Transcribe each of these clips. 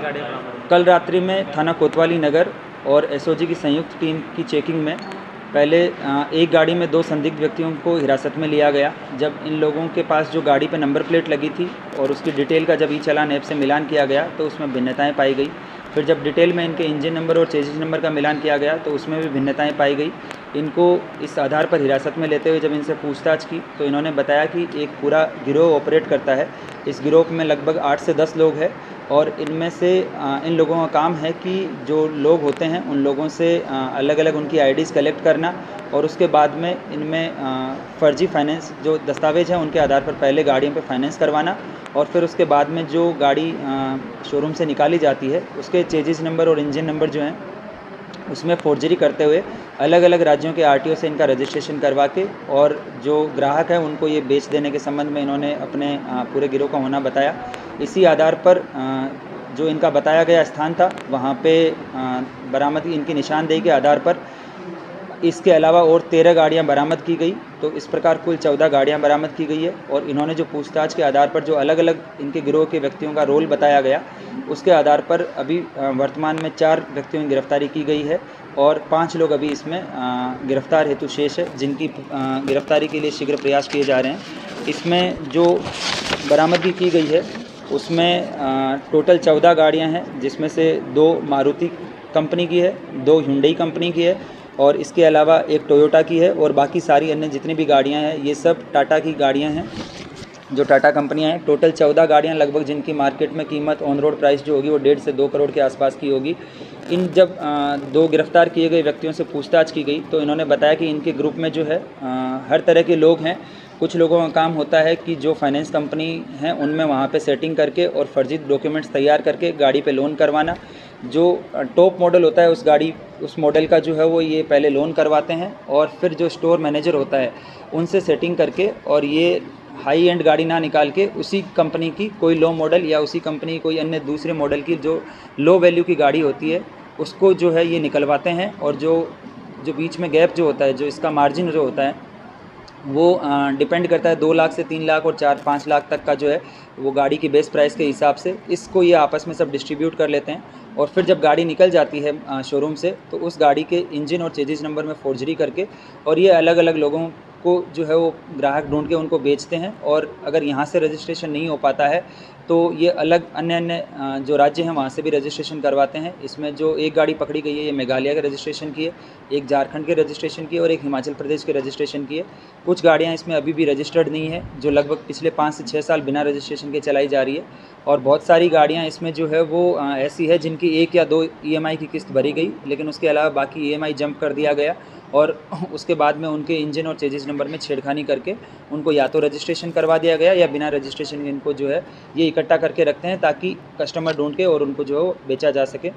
गाड़ियाँ बरामद? कल रात्रि में थाना कोतवाली नगर और एसओजी की संयुक्त टीम की चेकिंग में पहले एक गाड़ी में 2 संदिग्ध व्यक्तियों को हिरासत में लिया गया। जब इन लोगों के पास जो गाड़ी पर नंबर प्लेट लगी थी और उसकी डिटेल का जब ई चालान ऐप से मिलान किया गया तो उसमें भिन्नताएं पाई गई। फिर जब डिटेल में इनके इंजन नंबर और चेसिस नंबर का मिलान किया गया तो उसमें भी भिन्नताएं पाई गई। इनको इस आधार पर हिरासत में लेते हुए जब इनसे पूछताछ की तो इन्होंने बताया कि एक पूरा गिरोह ऑपरेट करता है। इस गिरोह में लगभग 8 से 10 लोग हैं और इनमें से इन लोगों का काम है कि जो लोग होते हैं उन लोगों से अलग अलग उनकी आईडीज़ कलेक्ट करना और उसके बाद में इनमें फ़र्जी फाइनेंस जो दस्तावेज हैं उनके आधार पर पहले गाड़ियों पे फाइनेंस करवाना और फिर उसके बाद में जो गाड़ी शोरूम से निकाली जाती है उसके चेजिस नंबर और इंजन नंबर जो हैं उसमें फोर्जरी करते हुए अलग अलग राज्यों के आरटीओ से इनका रजिस्ट्रेशन करवा के और जो ग्राहक है उनको ये बेच देने के संबंध में इन्होंने अपने पूरे गिरोह का होना बताया। इसी आधार पर जो इनका बताया गया स्थान था वहाँ पे बरामदगी इनकी निशानदेही के आधार पर इसके अलावा और 13 गाड़ियाँ बरामद की गई। तो इस प्रकार कुल 14 गाड़ियाँ बरामद की गई है और इन्होंने जो पूछताछ के आधार पर जो अलग अलग इनके गिरोह के व्यक्तियों का रोल बताया गया उसके आधार पर अभी वर्तमान में 4 व्यक्तियों की गिरफ्तारी की गई है और 5 लोग अभी इसमें गिरफ्तार हेतु शेष है जिनकी गिरफ्तारी के लिए शीघ्र प्रयास किए जा रहे हैं। इसमें जो बरामदगी की गई है उसमें टोटल 14 गाड़ियाँ हैं जिसमें से 2 मारुति कंपनी की है, 2 हुंडई कंपनी की है और इसके अलावा एक टोयोटा की है और बाकी सारी अन्य जितनी भी गाड़ियां हैं ये सब टाटा की गाड़ियां हैं जो टाटा कंपनियां हैं। टोटल 14 गाड़ियां लगभग जिनकी मार्केट में कीमत ऑन रोड प्राइस जो होगी वो 1.5 से 2 करोड़ के आसपास की होगी। इन जब 2 गिरफ्तार किए गए व्यक्तियों से पूछताछ की गई तो इन्होंने बताया कि इनके ग्रुप में जो है हर तरह के लोग हैं। कुछ लोगों का काम होता है कि जो फाइनेंस कंपनी हैं उनमें वहाँ पे सेटिंग करके और फर्जी डॉक्यूमेंट्स तैयार करके गाड़ी पे लोन करवाना। जो टॉप मॉडल होता है उस मॉडल का जो है वो ये पहले लोन करवाते हैं और फिर जो स्टोर मैनेजर होता है उनसे सेटिंग करके और ये हाई एंड गाड़ी ना निकाल के उसी कंपनी की कोई लो मॉडल या उसी कंपनी की कोई अन्य दूसरे मॉडल की जो लो वैल्यू की गाड़ी होती है उसको जो है ये निकलवाते हैं और जो बीच में गैप जो होता है जो इसका मार्जिन जो होता है वो डिपेंड करता है 2 लाख से 3 लाख और 4-5 लाख तक का जो है वो गाड़ी की बेस प्राइस के हिसाब से इसको ये आपस में सब डिस्ट्रीब्यूट कर लेते हैं और फिर जब गाड़ी निकल जाती है शोरूम से तो उस गाड़ी के इंजन और चेजिस नंबर में फोर्जरी करके और ये अलग अलग लोगों को जो है वो ग्राहक ढूंढ के उनको बेचते हैं और अगर यहाँ से रजिस्ट्रेशन नहीं हो पाता है तो ये अलग अन्य जो राज्य हैं वहाँ से भी रजिस्ट्रेशन करवाते हैं। इसमें जो एक गाड़ी पकड़ी गई है ये मेघालय के रजिस्ट्रेशन की है, एक झारखंड के रजिस्ट्रेशन की है और एक हिमाचल प्रदेश के रजिस्ट्रेशन की है। कुछ गाड़ियाँ इसमें अभी भी रजिस्टर्ड नहीं है जो लगभग पिछले 5 से 6 साल बिना रजिस्ट्रेशन के चलाई जा रही है और बहुत सारी गाड़ियाँ इसमें जो है वो ऐसी है जिनकी 1 या 2 EMI की किस्त भरी गई लेकिन उसके अलावा बाकी EMI जंप कर दिया गया और उसके बाद में उनके इंजन और चेजिस नंबर में छेड़खानी करके उनको या तो रजिस्ट्रेशन करवा दिया गया या बिना रजिस्ट्रेशन के इनको जो है ये इकट्ठा करके रखते हैं ताकि कस्टमर ढूंढ के और उनको जो है बेचा जा सके।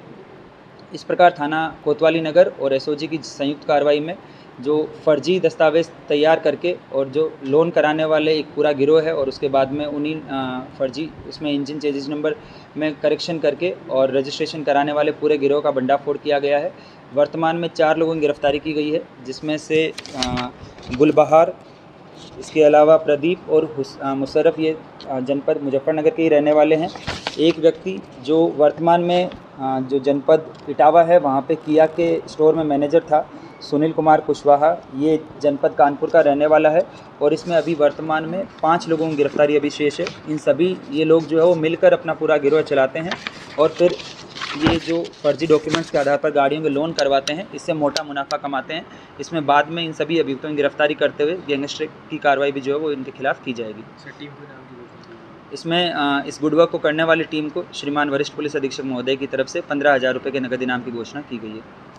इस प्रकार थाना कोतवाली नगर और एसओजी की संयुक्त कार्रवाई में जो फर्जी दस्तावेज़ तैयार करके और जो लोन कराने वाले एक पूरा गिरोह है और उसके बाद में उन्हीं फर्जी उसमें इंजन चेजिस नंबर में करेक्शन करके और रजिस्ट्रेशन कराने वाले पूरे गिरोह का भंडाफोड़ किया गया है। वर्तमान में 4 लोगों की गिरफ्तारी की गई है जिसमें से गुलबहार, इसके अलावा प्रदीप और मुशर्रफ ये जनपद मुजफ्फरनगर के ही रहने वाले हैं। एक व्यक्ति जो वर्तमान में जो जनपद इटावा है वहाँ पे किया के स्टोर में मैनेजर था, सुनील कुमार कुशवाहा, ये जनपद कानपुर का रहने वाला है और इसमें अभी वर्तमान में 5 लोगों की गिरफ्तारी अभी शेष है। इन सभी ये लोग जो है वो मिलकर अपना पूरा गिरोह चलाते हैं और फिर ये जो फर्जी डॉक्यूमेंट्स के आधार पर गाड़ियों के लोन करवाते हैं इससे मोटा मुनाफा कमाते हैं। इसमें बाद में इन सभी अभियुक्तों की गिरफ्तारी करते हुए गैंगस्टर की कार्रवाई भी जो है वो इनके खिलाफ की जाएगी। इसमें इस गुड वर्क को करने वाली टीम को श्रीमान वरिष्ठ पुलिस अधीक्षक महोदय की तरफ से 15,000 रुपये के नगद इनाम की घोषणा की गई है।